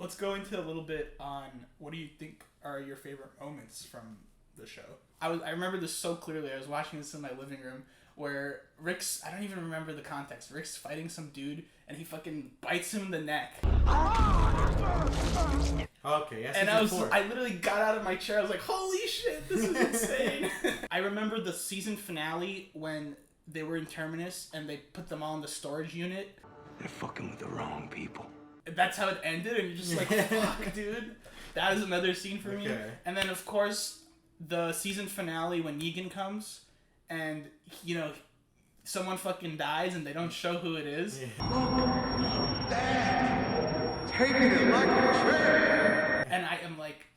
let's go into a little bit on what do you think are your favorite moments from the show. I remember this so clearly. I was watching this in my living room where Rick's, I don't even remember the context. Rick's fighting some dude and he fucking bites him in the neck. Okay, yes. And I literally got out of my chair. I was like, holy shit, this is insane. I remember the season finale when they were in Terminus and they put them all in the storage unit. They're fucking with the wrong people. That's how it ended, and you're just like, fuck, dude. That is another scene for me. And then, of course, the season finale when Negan comes, and, you know, someone fucking dies, and they don't show who it is. Taking it like a champ. And I am like,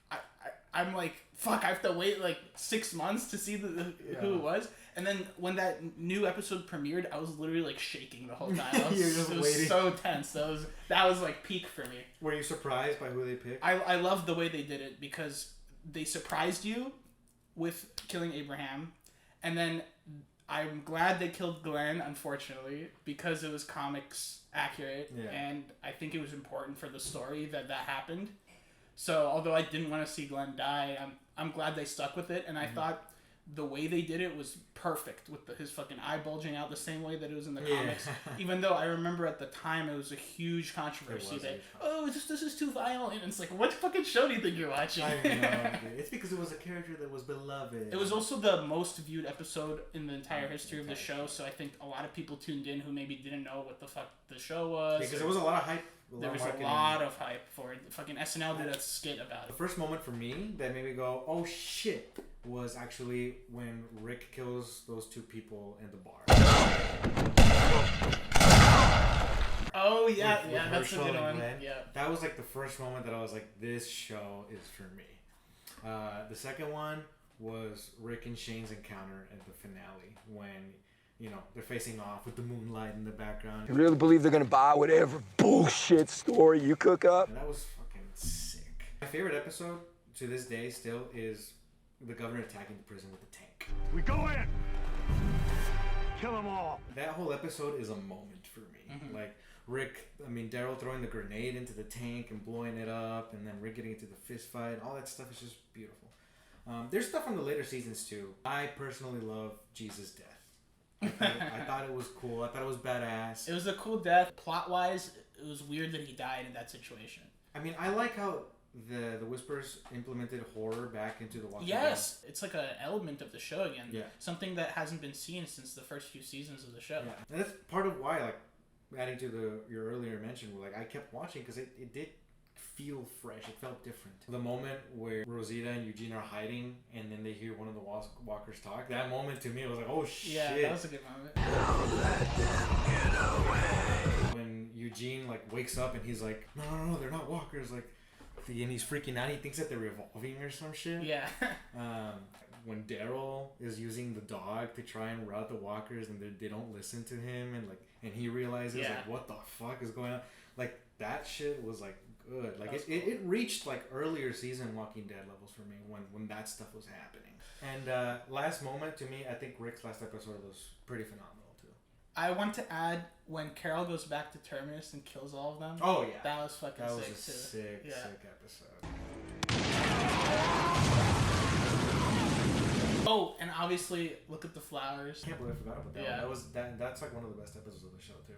I'm like, fuck, I have to wait like 6 months to see who it was. And then when that new episode premiered, I was literally like shaking the whole time. It was so tense. That was like peak for me. Were you surprised by who they picked? I loved the way they did it because they surprised you with killing Abraham, and then I'm glad they killed Glenn, unfortunately, because it was comics accurate, and I think it was important for the story that happened. So although I didn't want to see Glenn die, I'm glad they stuck with it, and I thought the way they did it was perfect with his fucking eye bulging out the same way that it was in the comics. Even though I remember at the time it was a huge controversy that, this is too violent. And it's like, what fucking show do you think you're watching? I know, it's because it was a character that was beloved. It was also the most viewed episode in the entire history of the show, so I think a lot of people tuned in who maybe didn't know what the fuck the show was. Because there was a lot of hype. There was a lot of hype for it. Fucking SNL did a skit about it. The first moment for me that made me go, oh shit, was actually when Rick kills those two people in the bar. Oh yeah, with that's a good one. Yeah. That was like the first moment that I was like, this show is for me. The second one was Rick and Shane's encounter at the finale when, you know, they're facing off with the moonlight in the background. You really believe they're gonna buy whatever bullshit story you cook up? And that was fucking sick. My favorite episode to this day still is the governor attacking the prison with the tank. We go in! Kill them all! That whole episode is a moment for me. Like, Daryl throwing the grenade into the tank and blowing it up, and then Rick getting into the fist fight. All that stuff is just beautiful. There's stuff from the later seasons too. I personally love Jesus' death. I thought it was cool. I thought it was badass. It was a cool death. Plot-wise, it was weird that he died in that situation. I mean, I like how the Whispers implemented horror back into the Walking Dead. Yes, it's like an element of the show again. Yeah. Something that hasn't been seen since the first few seasons of the show. Yeah. And that's part of why, like, adding to your earlier mention, like, I kept watching because it did feel fresh. It felt different. The moment where Rosita and Eugene are hiding and then they hear one of the walkers talk, that moment to me was like, oh shit. Yeah, that was a good moment. Don't let them get away. When Eugene like wakes up and he's like, no, they're not walkers, like, and he's freaking out. He thinks that they're revolving or some shit. Yeah. When Daryl is using the dog to try and route the walkers and they don't listen to him, and he realizes like, what the fuck is going on? Like, that shit was like good. Like, it reached like earlier season Walking Dead levels for me when that stuff was happening. And last moment to me, I think Rick's last episode was pretty phenomenal too. I want to add when Carol goes back to Terminus and kills all of them. Oh yeah, that was fucking that sick was a too. sick episode. Oh, and obviously, look at the flowers. I can't believe I forgot about that. Yeah. That's like one of the best episodes of the show too.